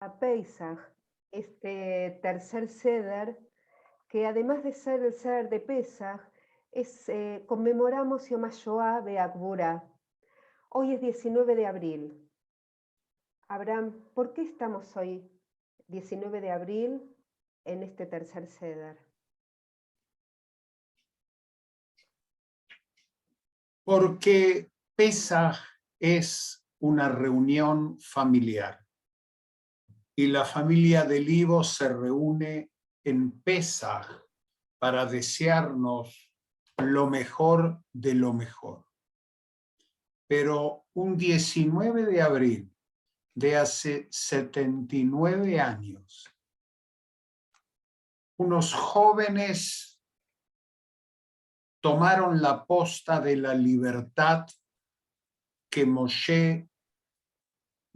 a Pesaj, este tercer Seder, que además de ser el Seder de Pesaj, conmemoramos Yom HaShoah Be'Agvura. Hoy es 19 de abril. Abraham, ¿por qué estamos hoy, 19 de abril, en este tercer Seder? Porque Pesaj es una reunión familiar y la familia del Ivo se reúne en Pesaj para desearnos lo mejor de lo mejor. Pero un 19 de abril de hace 79 años, unos jóvenes tomaron la posta de la libertad que Moshe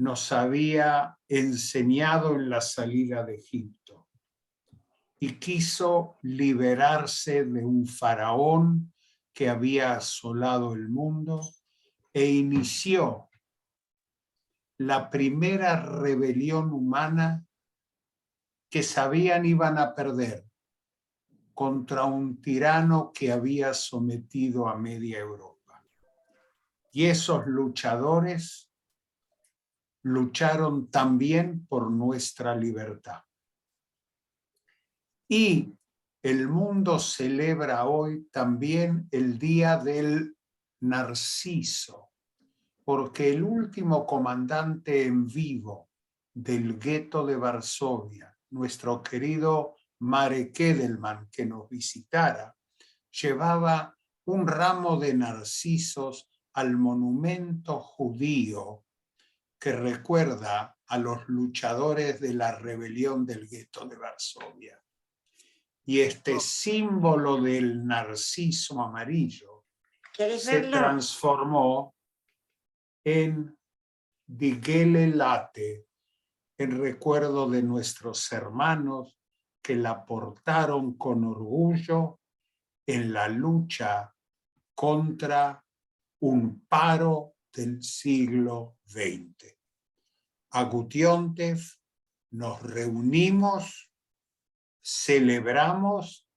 nos había enseñado en la salida de Egipto y quiso liberarse de un faraón que había asolado el mundo e inició la primera rebelión humana que sabían iban a perder contra un tirano que había sometido a media Europa. Y esos luchadores lucharon también por nuestra libertad. Y el mundo celebra hoy también el Día del Narciso, porque el último comandante en vivo del gueto de Varsovia, nuestro querido Marek Edelman, que nos visitara, llevaba un ramo de narcisos al monumento judío que recuerda a los luchadores de la rebelión del gueto de Varsovia. Y este símbolo del narciso amarillo se transformó en Digele Late, en recuerdo de nuestros hermanos que la portaron con orgullo en la lucha contra un paro del siglo XX. A Gutióntef nos reunimos, celebramos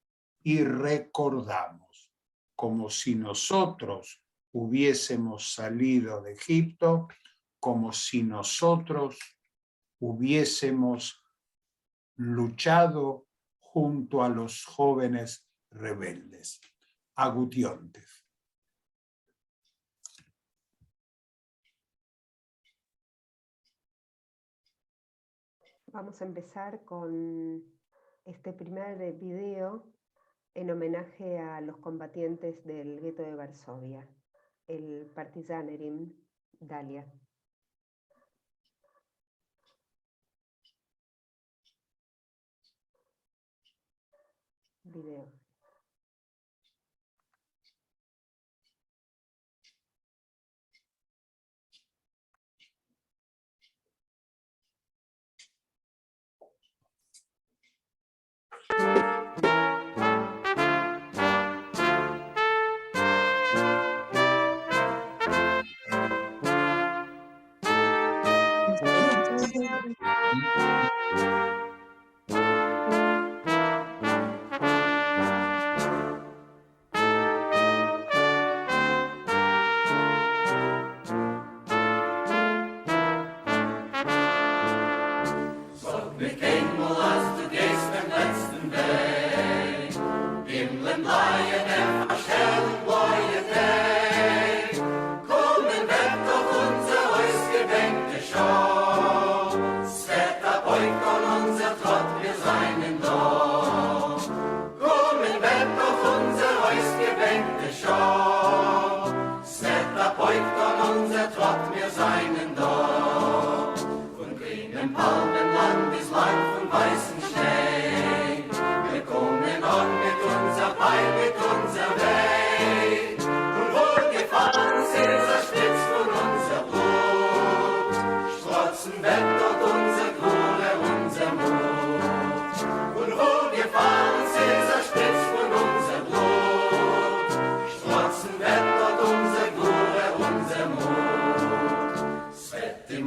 y recordamos, como si nosotros hubiésemos salido de Egipto, como si nosotros hubiésemos luchado junto a los jóvenes rebeldes. A Gutióntef. Vamos a empezar con este primer video en homenaje a los combatientes del gueto de Varsovia, el Partisanerin Dalia. Video.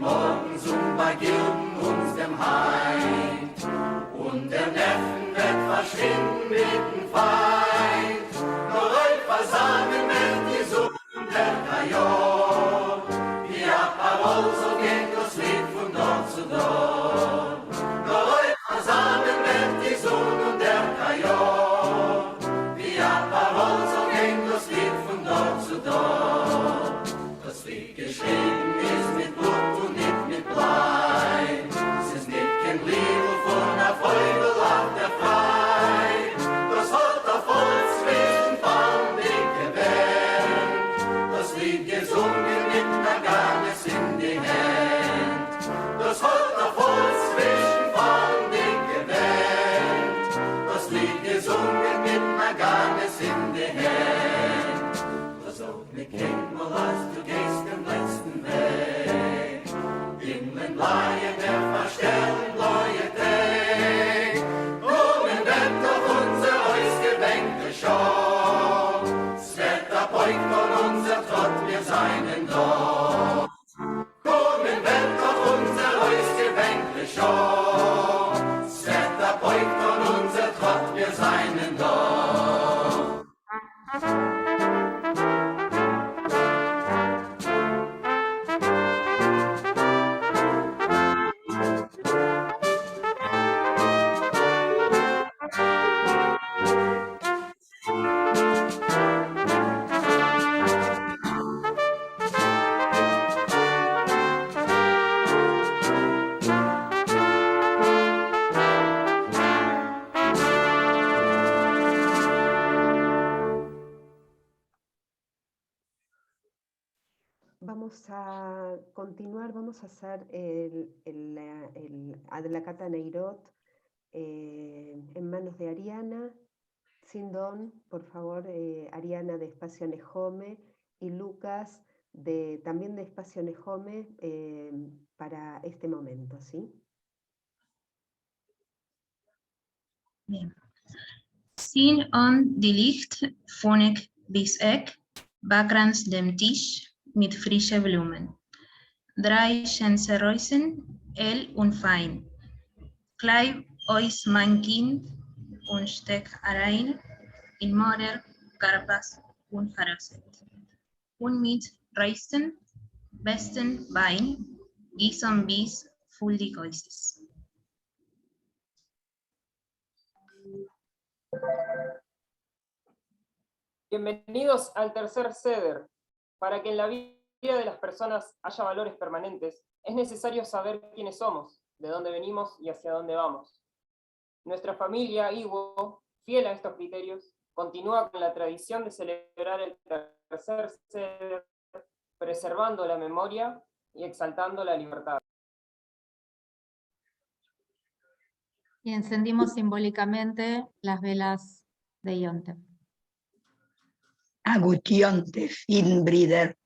Morgen zum Bagilden uns der heint. Und der Neffen wird verschwinden mit dem Feind. Nur euch versagen wird die Sohn der Kajor. Wie a Parol, so geht das Lied von Dorf zu Dorf. Nur euch versagen wird die Sohn der Kajor. Wie a Parol, so geht das Lied von Dorf zu Dorf. Das Lied geschrieben ist mit Blut und nicht mit Blei. Es ist nicht kein Lied von der Freude auf der Frei. Das hat der Volkswesen von dicke Band. Das Lied gesungen mit einer Garnis in die Hand. Das hat der Volkswesen von dicke Band. Das Lied gesungen mit einer Garnis in die Hand. Das auch nicht kennt man, als du gehst den letzten Weg. Himmeln Laie, der verstellen neue Tag. Kommen wird doch unser ausgedenkte Schau. Das Wetter beugt von unser Trott, wir seinen dort. Kommen wird doch unser ausgedenkte Schau. Das Wetter beugt von unser Trott, wir seinen dort. Vamos a continuar, vamos a hacer la Cata Neirot en manos de Ariana, sin don, por favor, Ariana de Espacio Nejome y Lucas también de Espacio Nejome para este momento, ¿sí? Bien. Sin on die Licht von ik bis ek, bakrans dem Tisch mit frischen Blumen. 3 schönste Reusen, hell und fein. Kleib euch mein Kind und steck rein in Moder, Karpas und Verrosset. Und mit reichsten, besten Wein gießen bis voll die Geuses. Bienvenidos al tercer Seder. Para que en la vida de las personas haya valores permanentes, es necesario saber quiénes somos, de dónde venimos y hacia dónde vamos. Nuestra familia, Iwo, fiel a estos criterios, continúa con la tradición de celebrar el tercer Seder, preservando la memoria y exaltando la libertad. Y encendimos simbólicamente las velas de Yontef. Agutionte Finbrider,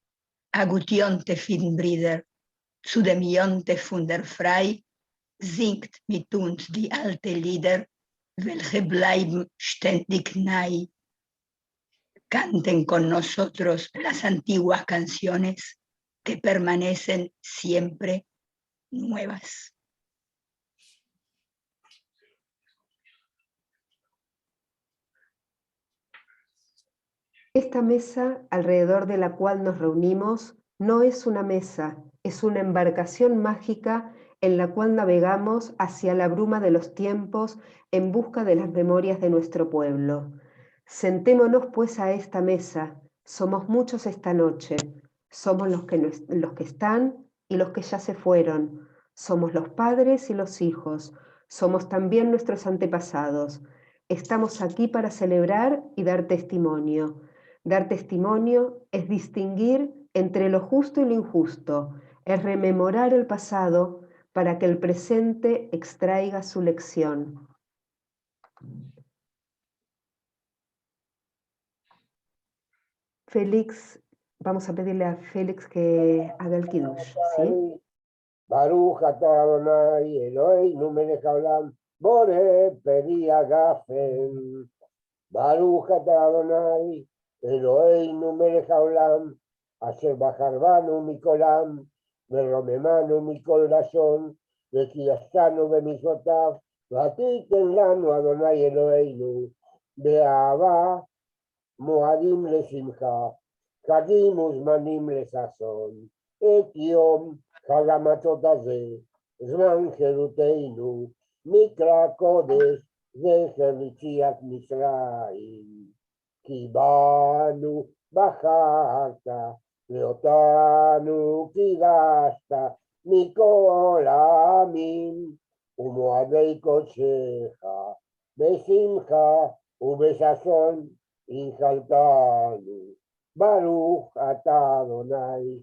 Agutionte Finbrider, zu dem Jontef und der Frei, singt mit uns die alte Lieder, welche bleiben ständig neu. Canten con nosotros las antiguas canciones que permanecen siempre nuevas. Esta mesa alrededor de la cual nos reunimos no es una mesa, es una embarcación mágica en la cual navegamos hacia la bruma de los tiempos en busca de las memorias de nuestro pueblo. Sentémonos pues a esta mesa, somos muchos esta noche, somos los que están y los que ya se fueron, somos los padres y los hijos, somos también nuestros antepasados. Estamos aquí para celebrar y dar testimonio. Dar testimonio es distinguir entre lo justo y lo injusto, es rememorar el pasado para que el presente extraiga su lección. Félix, vamos a pedirle a Félix que haga el kiddush, ¿sí? Baruch atah Adonai Eloheinu melech haolam borei peri agafen. Baruch atah Adonai Eloheinu melech haolam asher בחר בנו מכל עם ורוממנו מכל לשון וכי ישנו במצוותיו, ותיתן לנו אדוני אלוהינו באהבה מועדים לשמחה, חגים וזמנים לששון, את יום חג המצות הזה, זמן חירותנו, מקרא קודש, זכר ליציאת מצרים. כי בנו בחרת, ואותנו קידשת מכל העמים, ומועדי קודשך, בשמחה ובששון הנחלתנו. ברוך אתה אדוני,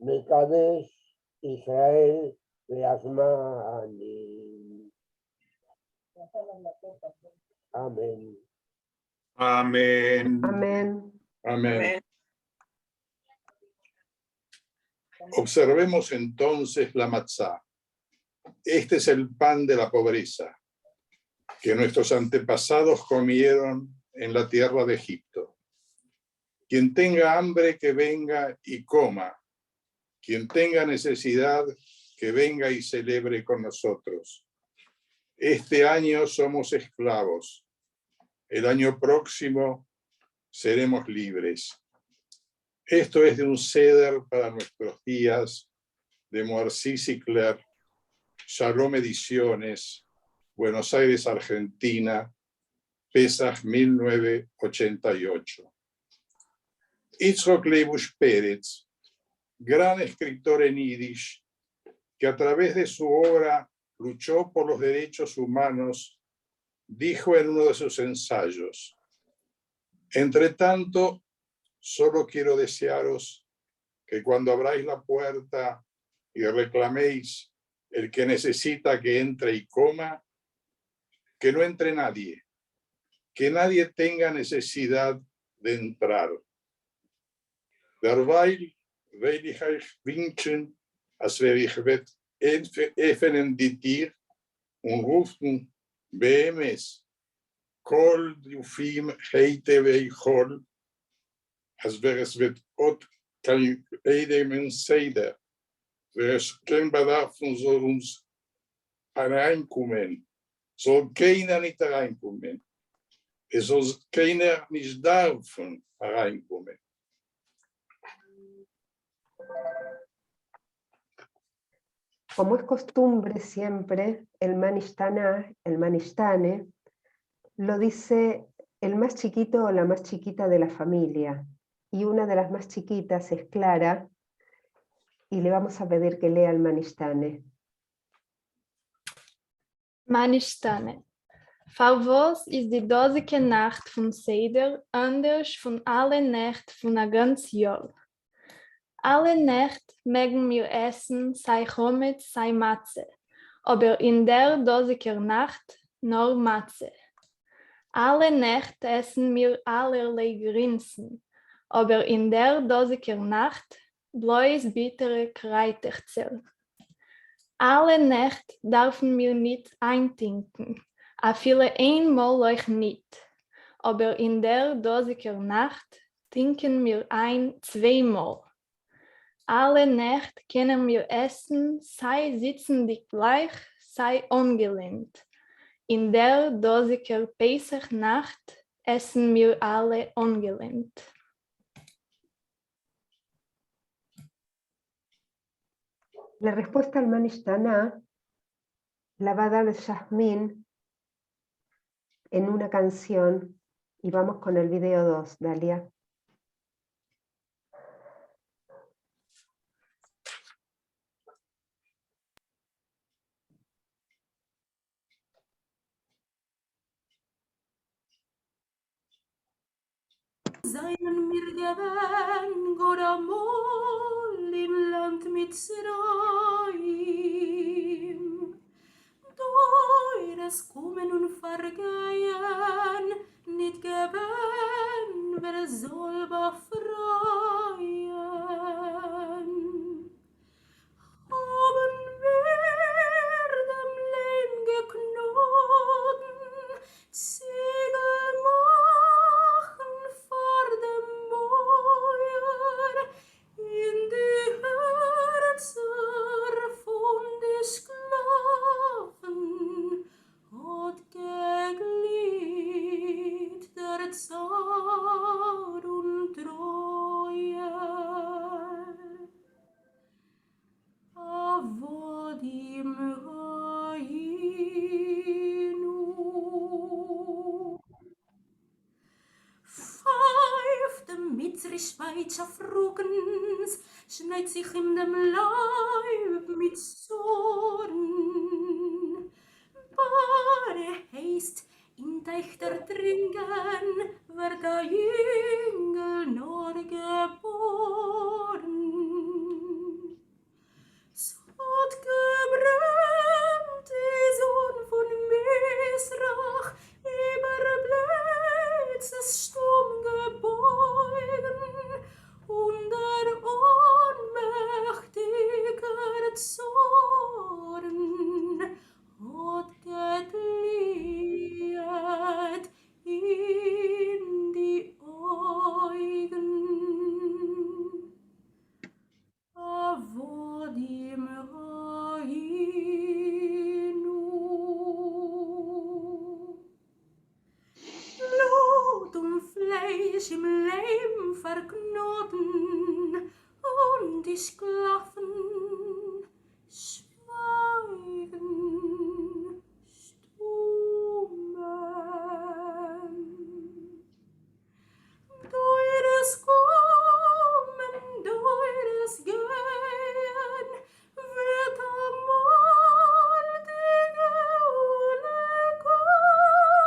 מקדש ישראל והזמנים. אמן. Amén. Amén. Amén. Observemos entonces la matzá. Este es el pan de la pobreza que nuestros antepasados comieron en la tierra de Egipto. Quien tenga hambre, que venga y coma. Quien tenga necesidad, que venga y celebre con nosotros. Este año somos esclavos. El año próximo seremos libres. Esto es de un ceder para nuestros días de Moarcí Cicler, Shalom Ediciones, Buenos Aires, Argentina, Pesaj 1988. Itzhak Leibush Pérez, gran escritor en yiddish, que a través de su obra luchó por los derechos humanos, dijo en uno de sus ensayos: entre tanto, solo quiero desearos que cuando abráis la puerta y reclaméis el que necesita que entre y coma, que no entre nadie, que nadie tenga necesidad de entrar. Derweil will ich euch wünschen, als wäre ich öffnen die Tür und rufen BMS, Kol Yufim Heite Weichol, als wäre es wird Ot kein Edemen Seder, wer es kein Bedarf soll uns hereinkommen, soll keiner nicht hereinkommen, es soll keiner nicht dürfen hereinkommen. Como es costumbre siempre, el Manishtana, el Manishtane, lo dice el más chiquito o la más chiquita de la familia. Y una de las más chiquitas es Clara, y le vamos a pedir que lea el Manishtane. Manishtane. Farvos ist die dosige Nacht von Seder anders von allen Nächten von a ganz Jahr. Alle Nächte mögen wir essen, sei Chometz, sei Matze, aber in der dosiger Nacht nur Matze. Alle Nächte essen wir allerlei Grinsen, aber in der dosiger Nacht bloß bittere Kräuterzel. Alle Nächte dürfen wir nicht eintinken, a viele einmal euch nicht, aber in der dosiger Nacht tinken wir ein zweimal. Alle Nächte können wir essen, sei sitzendig gleich, sei ungelehnt. In der dosiger Pesach-Nacht essen wir alle ungelehnt. La respuesta al Manishtana la va a dar Yasmín en una canción, y vamos con el video 2, Dalia. Seien mir gewähn, Goramol im Land Mitzrayim. Deures kommen und vergehen, nicht gewähn, wer soll befreien. Haben wir dem Lehm geknoten, Ziegel machen vor dem Mäuer, in die Herzen von des Bereitschaft Ruckens schneit sich in dem Leib mit Zorn. Bare heißt, in Teichter trinken, wird der Jüngel nur geboren. Es hat gebrannt, die Sohn von Misrach, über Blitzes stumm gebeugen, und der ohnmächtige Zorn hat geglied in die Augen. Avodim Rainu. Blut und Fleisch im Leim verknoten und die Sklaven schweigen stummen. Deures Kommen, deures Gehen, wird einmal die Geule kommen.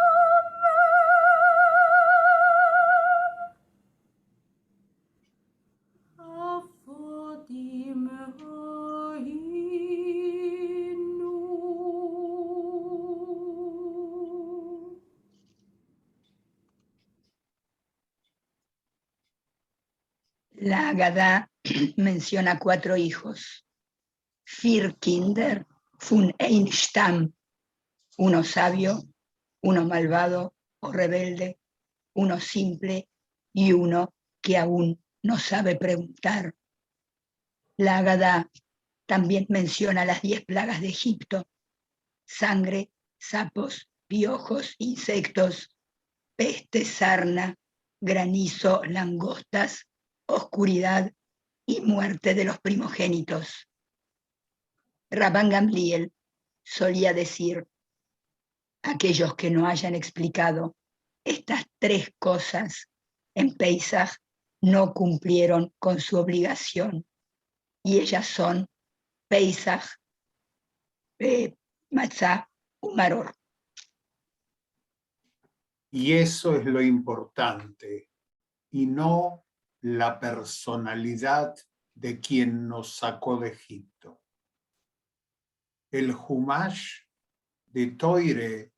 Avodim Rainu. La Haggadah menciona 4 hijos. 4 Kinder von ein Stamm, uno sabio, uno malvado o rebelde, uno simple y uno que aún no sabe preguntar. La Haggadah también menciona las 10 plagas de Egipto: sangre, sapos, piojos, insectos, peste, sarna, granizo, langostas, oscuridad y muerte de los primogénitos. Rabban Gamliel solía decir: aquellos que no hayan explicado estas 3 cosas en Pesaj no cumplieron con su obligación, y ellas son Pesaj, Matzah y Maror. Y eso es lo importante, y no la personalidad de quien nos sacó de Egipto. El Humash de Toire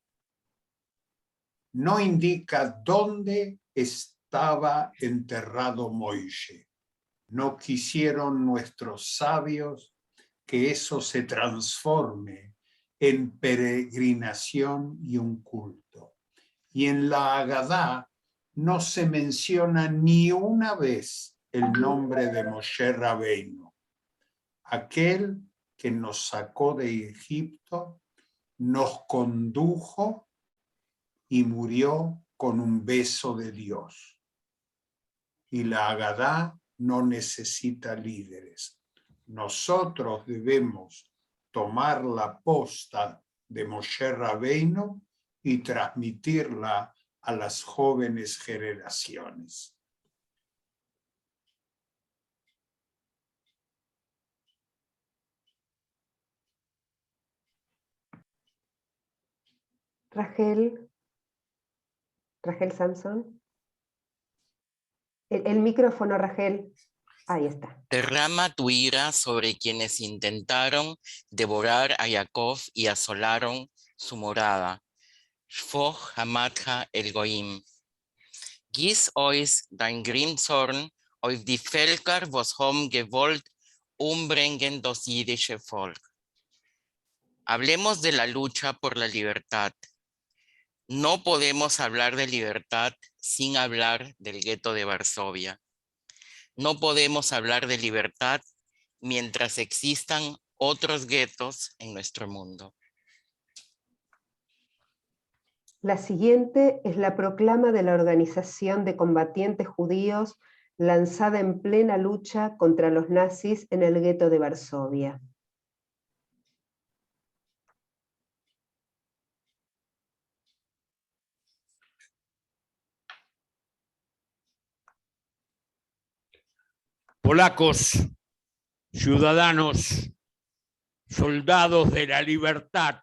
no indica dónde estaba enterrado Moishe. No quisieron nuestros sabios que eso se transforme en peregrinación y un culto. Y en la Haggadah no se menciona ni una vez el nombre de Moshe Rabbeinu, aquel que nos sacó de Egipto, nos condujo y murió con un beso de Dios. Y la Haggadah no necesita líderes. Nosotros debemos tomar la posta de Moshe Rabbeinu y transmitirla a las jóvenes generaciones. Rachel Samson. El micrófono, Rachel. Ahí está. Derrama tu ira sobre quienes intentaron devorar a Jacob y asolaron su morada. Shfoch hamatcha el Goim. Gieß euch dein Grimmzorn auf die Völker, was haben gewollt, umbringen das jüdische Volk. Hablemos de la lucha por la libertad. No podemos hablar de libertad sin hablar del gueto de Varsovia. No podemos hablar de libertad mientras existan otros guetos en nuestro mundo. La siguiente es la proclama de la Organización de Combatientes Judíos lanzada en plena lucha contra los nazis en el gueto de Varsovia. Polacos, ciudadanos, soldados de la libertad,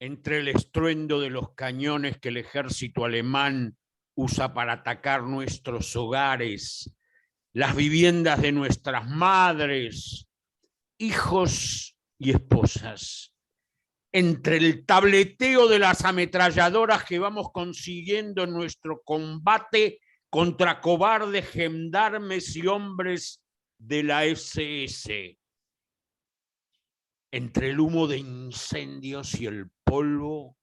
entre el estruendo de los cañones que el ejército alemán usa para atacar nuestros hogares, las viviendas de nuestras madres, hijos y esposas, entre el tableteo de las ametralladoras que vamos consiguiendo en nuestro combate contra cobardes gendarmes y hombres de la SS, entre el humo de incendios y el polvo,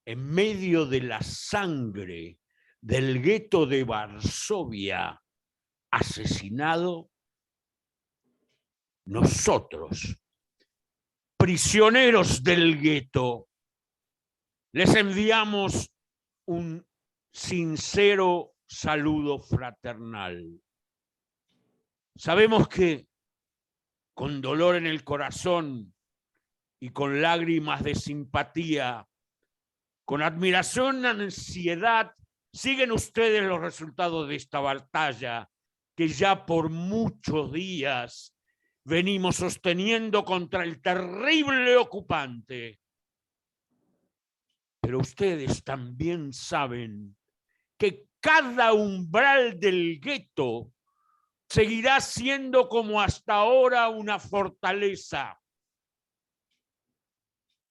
en medio de la sangre del gueto de Varsovia asesinado, nosotros, prisioneros del gueto, les enviamos un sincero saludo fraternal. Sabemos que con dolor en el corazón y con lágrimas de simpatía, con admiración, ansiedad, siguen ustedes los resultados de esta batalla que ya por muchos días venimos sosteniendo contra el terrible ocupante. Pero ustedes también saben que cada umbral del gueto seguirá siendo como hasta ahora una fortaleza.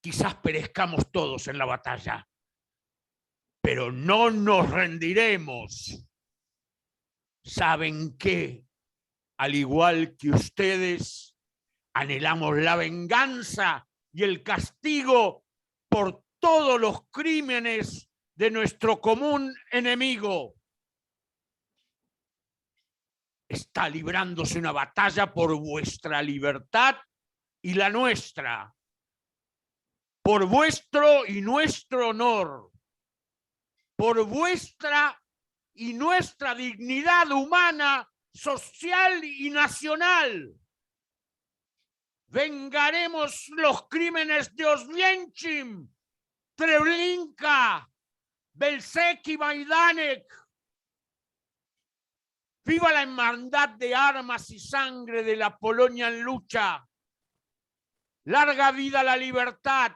Quizás perezcamos todos en la batalla, pero no nos rendiremos. Saben que, al igual que ustedes, anhelamos la venganza y el castigo por todos los crímenes de nuestro común enemigo. Está librándose una batalla por vuestra libertad y la nuestra, por vuestro y nuestro honor, por vuestra y nuestra dignidad humana, social y nacional. Vengaremos los crímenes de Oswiecim, Treblinka, Belzec y Majdanek. ¡Viva la hermandad de armas y sangre de la Polonia en lucha! ¡Larga vida a la libertad!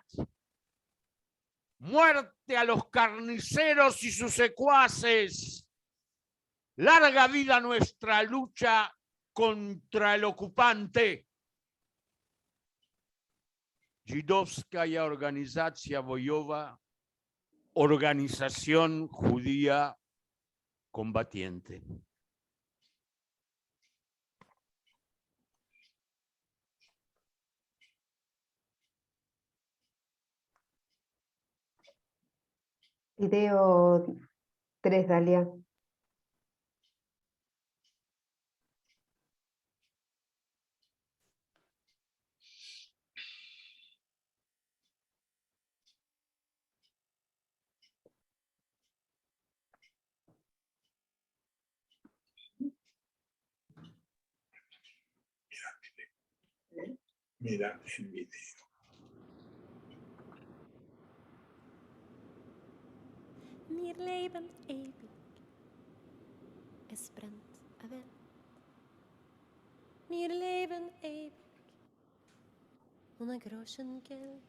¡Muerte a los carniceros y sus secuaces! ¡Larga vida a nuestra lucha contra el ocupante! Żydowska Organizacja Bojowa, organización judía combatiente. Video 3, Dalia. Mira el video. Wir leben ewig, es brennt a Welt. Wir leben ewig, ohne Groschen Geld.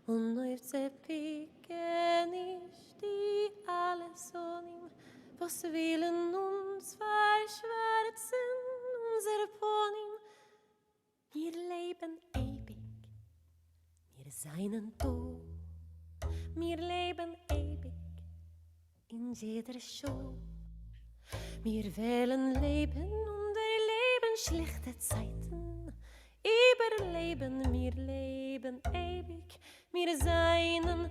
Und auf der Pike nicht die alles on ihm, was willen uns verschwärzen, unser Ponym. Wir leben ewig, wir seinen Tod. Wir leben ewig in jeder Show. Wir wählen Leben und erleben schlechte Zeiten. Überleben, wir leben ewig, wir seinen.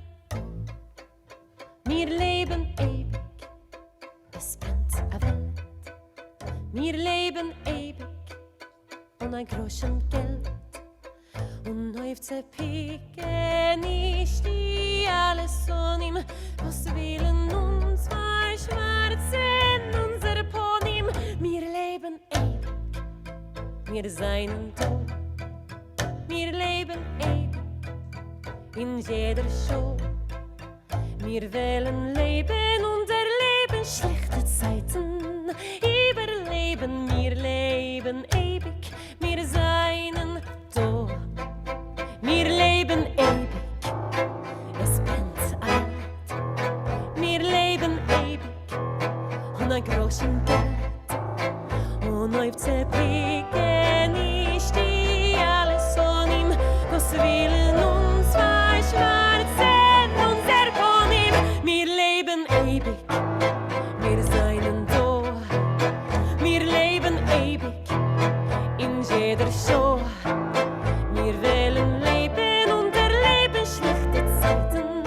Wir leben ewig, es brennt a Welt. Wir leben ewig, ohne Groschen Geld. Und auf der Pike nicht die alles on ihm, was willen uns verschmerzen, unser Ponym. Wir leben ewig, wir seinen Tod. Wir leben ewig, in jeder Show. Wir wählen Leben und erleben schlechte Zeiten. Überleben. leben ewig, wir seinen da. Wir leben ewig, es brennt alt. Wir leben ewig, und ein großen Geld. Und auf Zepiken ist die alles von ihm, das willen uns zwei Schwarzen, unser von ihm. Wir leben ewig, wir seinen da. Wir leben ewig, in jeder Show. Wir wollen leben und erleben schlechte Zeiten.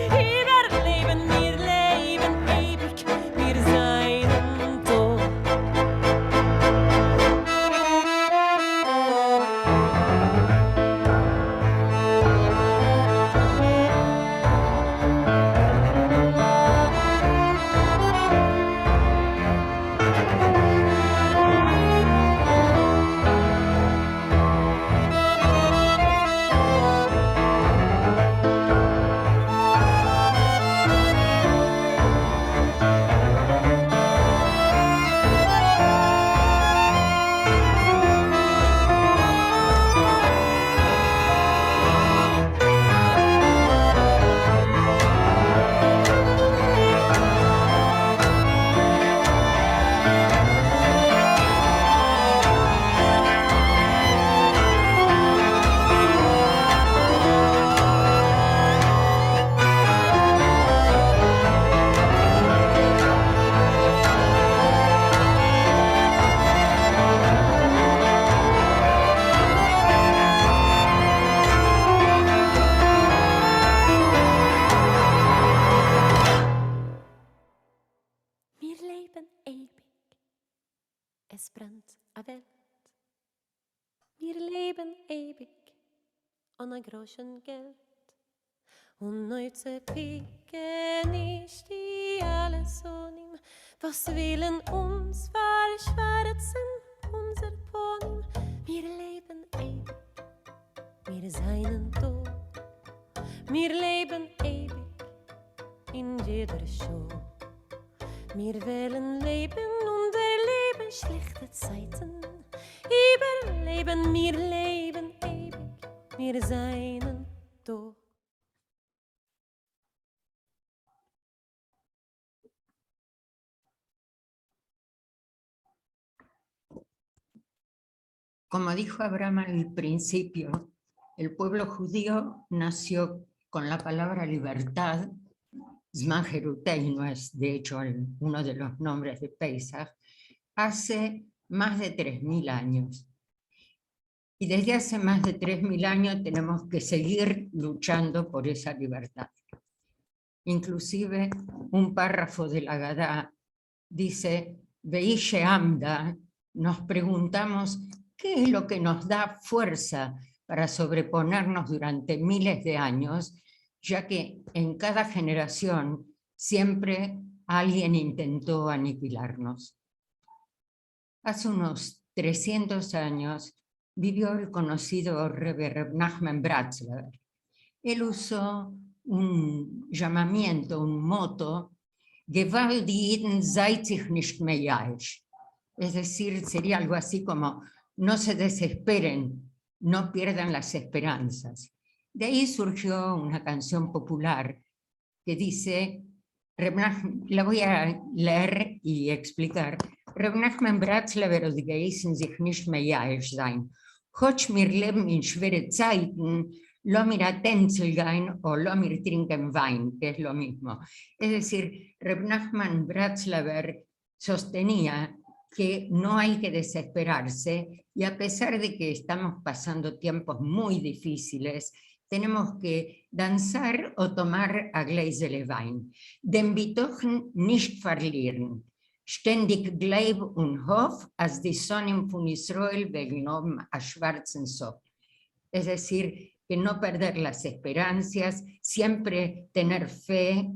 Überleben, wir leben ewig, wir seien da. Wir leben ewig, es brennt a Welt. Wir leben ewig, an a groschen Geld. Und neu zu picken ist die alles von ihm, was willen uns verschwarzen, unser Ponym. Wir leben ewig, wir seien tot. Wir leben ewig, in jeder Show. Wir wollen leben und erleben schlechte Zeiten. Überleben, wir leben ewig, wir seien da. Como dijo Abraham al principio, el pueblo judío nació con la palabra libertad. Zman Jeruteinu es, de hecho, uno de los nombres de Pesach, hace más de 3000 años. Y desde hace más de 3000 años tenemos que seguir luchando por esa libertad. Inclusive, un párrafo de la Agadá dice, Veishe Amda, nos preguntamos qué es lo que nos da fuerza para sobreponernos durante miles de años, ya que en cada generación siempre alguien intentó aniquilarnos. Hace unos 300 años vivió el conocido Rebbe Reb Nachman Bratzler. Él usó un llamamiento, un moto, Gewalt die Jiden seid sich nicht mehr jaisch. Es decir, sería algo así como, no se desesperen, no pierdan las esperanzas. De ahí surgió una canción popular que dice, la voy a leer y explicar. Reb Nachman Bratzler wird geißen sich nicht mehr jaisch sein. Hotch mir leben in schwere Zeiten, lo mir a Tänzel gehen o lo mir trinken Wein, que es lo mismo. Es decir, Reb Nachman Bratzler sostenía que no hay que desesperarse y a pesar de que estamos pasando tiempos muy difíciles, tenemos que danzar o tomar a Gläsele Wein. Den Bitochen nicht verlieren. Ständig Gleib und Hoff, als die Sonne von Israel weggenommen a schwarzen Sof. Es decir, que no perder las esperanzas, siempre tener fe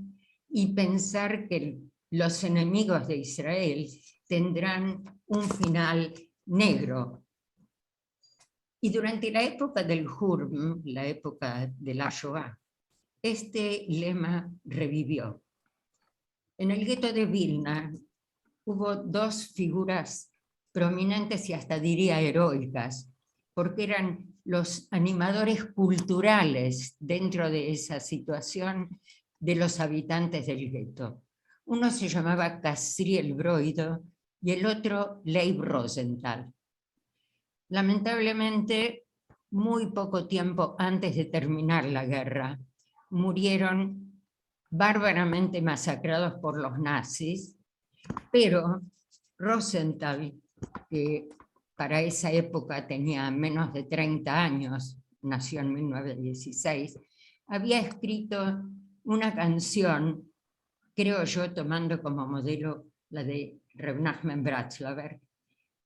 y pensar que los enemigos de Israel tendrán un final negro. Y durante la época del Hurm, la época de la Shoah, este lema revivió. En el gueto de Vilna hubo dos figuras prominentes y hasta diría heroicas, porque eran los animadores culturales dentro de esa situación de los habitantes del gueto. Uno se llamaba Castriel Broido y el otro Leib Rosenthal. Lamentablemente, muy poco tiempo antes de terminar la guerra, murieron bárbaramente masacrados por los nazis, pero Rosenthal, que para esa época tenía menos de 30 años, nació en 1916, había escrito una canción, creo yo, tomando como modelo la de Reb Nachman Bratzlaver,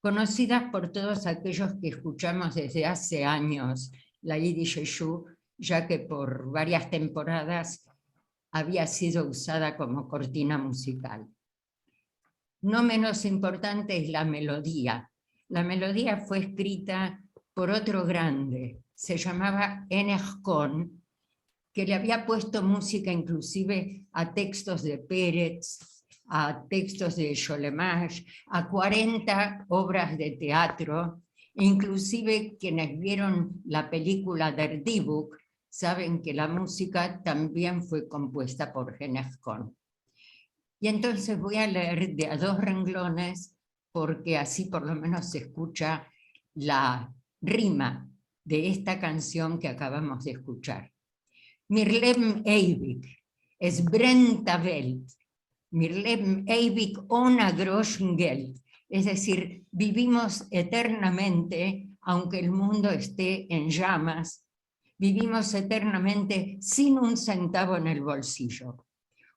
conocida por todos aquellos que escuchamos desde hace años la Yiddish Shu, ya que por varias temporadas había sido usada como cortina musical. No menos importante es la melodía. La melodía fue escrita por otro grande, se llamaba Enech Kohn, que le había puesto música inclusive a textos de Pérez, a textos de Scholemach, a 40 obras de teatro, inclusive quienes vieron la película Der Dibuk saben que la música también fue compuesta por Enech Kohn. Y entonces voy a leer de a dos renglones, porque así por lo menos se escucha la rima de esta canción que acabamos de escuchar. Mir Leben ewig, es brennt a Welt. Mir Leben ewig ohne groschen Geld. Es decir, vivimos eternamente, aunque el mundo esté en llamas, vivimos eternamente sin un centavo en el bolsillo.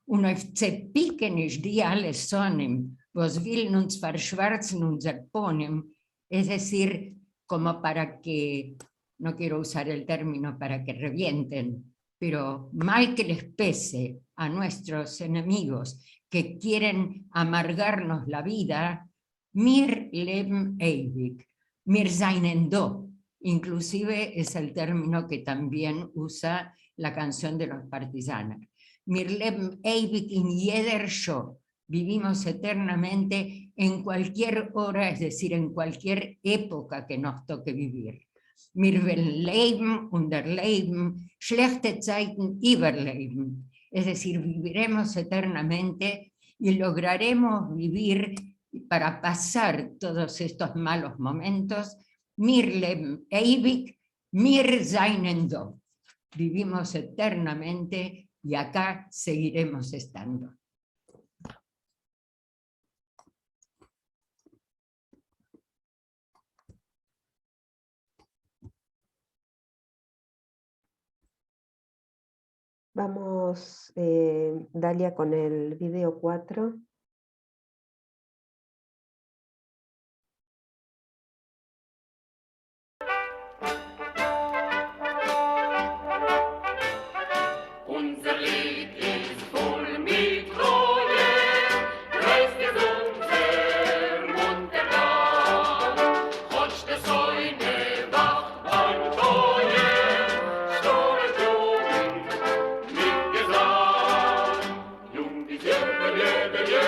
Und zerpicken ich die alle Sonnen, was will uns verschwarzen unser Ponem, es decir, como para que, no quiero usar el término para que revienten, pero mal que les pese a nuestros enemigos que quieren amargarnos la vida, mir leben ewig, mir seinen do, inclusive es el término que también usa la canción de los partisanos. Mir leben ewig in jeder Show, vivimos eternamente en cualquier hora, es decir, en cualquier época que nos toque vivir. Mir will leben und erleben, schlechte Zeiten überleben, es decir, viviremos eternamente y lograremos vivir para pasar todos estos malos momentos. Mir leben ewig, mir seinen do, vivimos eternamente y acá seguiremos estando. Vamos, Dalia, con el video 4. Unser Lied ist voll mit Treue, reist es unser munter Gang. Trotz der Säune wacht beim Feuer, store Jugend mit Gesang. Jung ist jeder,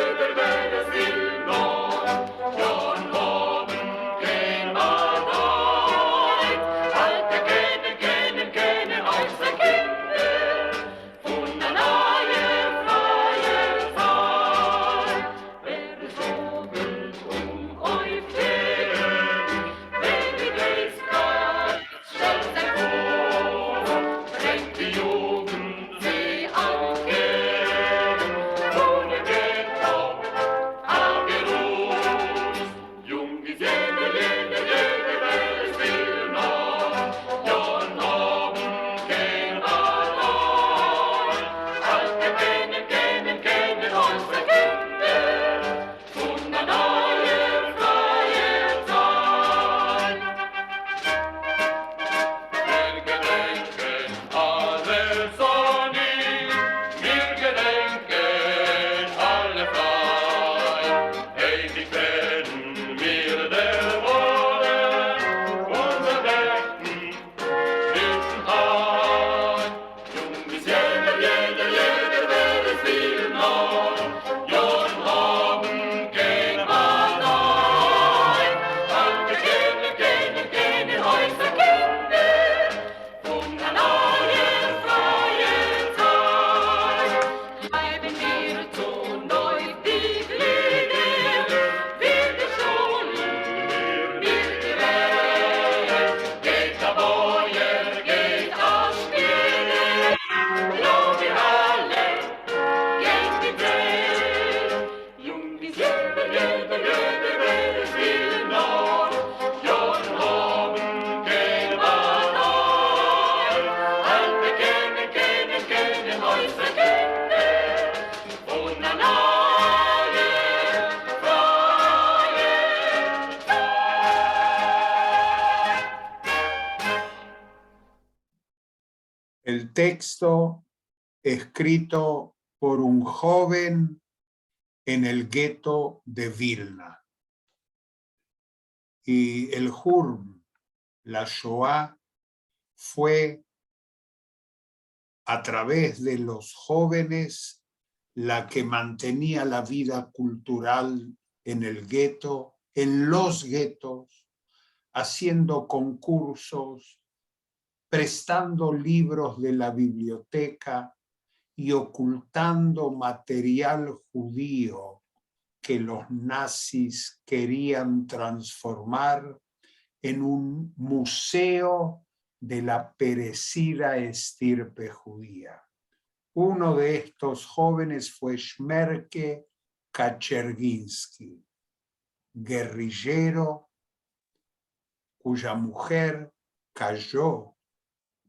El texto escrito por un joven en el gueto de Vilna. Y el Jurm, la Shoah, fue a través de los jóvenes la que mantenía la vida cultural en el gueto, en los guetos, haciendo concursos, prestando libros de la biblioteca y ocultando material judío que los nazis querían transformar en un museo de la perecida estirpe judía. Uno de estos jóvenes fue Shmerke Kacherginsky, guerrillero cuya mujer cayó,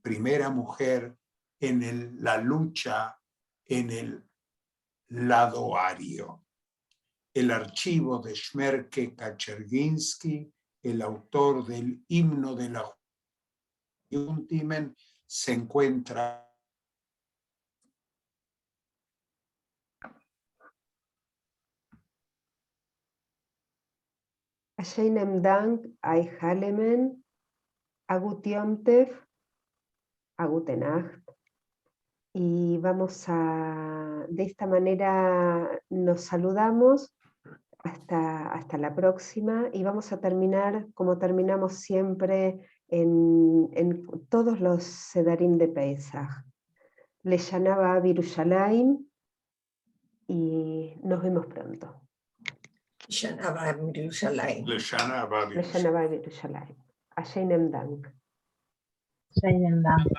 primera mujer, en la lucha en el lado ario. El archivo de Shmerke Kacherginsky, el autor del himno de la Untimen, se encuentra Hashem Dank, Ay Halemen, Agut Yom Tev, Agute Nacht. Y vamos de esta manera nos saludamos hasta la próxima y vamos a terminar como terminamos siempre en todos los Sedarim de Pesach. Leshana Haba Birushalayim y nos vemos pronto. Leshana Haba Birushalayim. Leshana Haba Leshana Haba Birushalayim. Hashem Dank. Hashem Dank.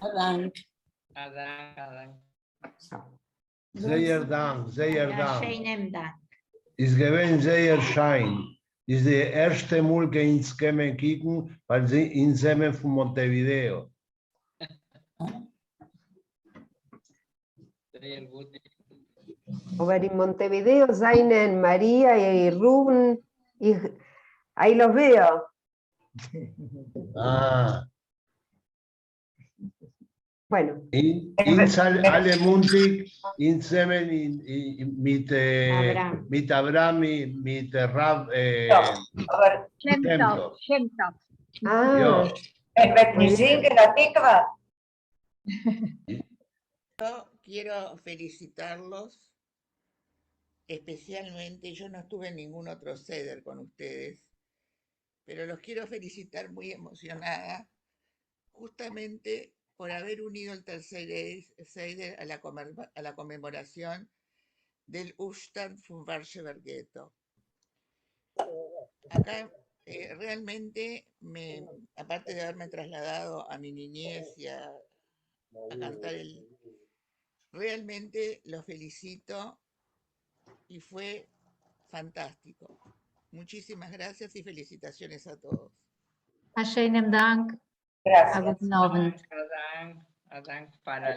Adán. Sehr Dank, sehr Dank. Hashem Dank. Es gewesen sehr schein. Ist die erste Mal, que ins kämen kicken, weil sie in Semen von Montevideo. Over en Montevideo, Zainen, María y Rubén, y ahí los veo. Ah. Bueno. In alle Mundig, in Semen, mit Abraham, mit Rav, Templo. Ah. Yo quiero felicitarlos, especialmente, yo no estuve en ningún otro Seder con ustedes, pero los quiero felicitar muy emocionada, justamente por haber unido el tercer Seder a la conmemoración del Ushtan von Warschauer Ghetto. Acá realmente, aparte de haberme trasladado a mi niñez y a cantar realmente los felicito y fue fantástico. Muchísimas gracias y felicitaciones a todos. Hashem Dank. Gracias. Guten Abend. Adán para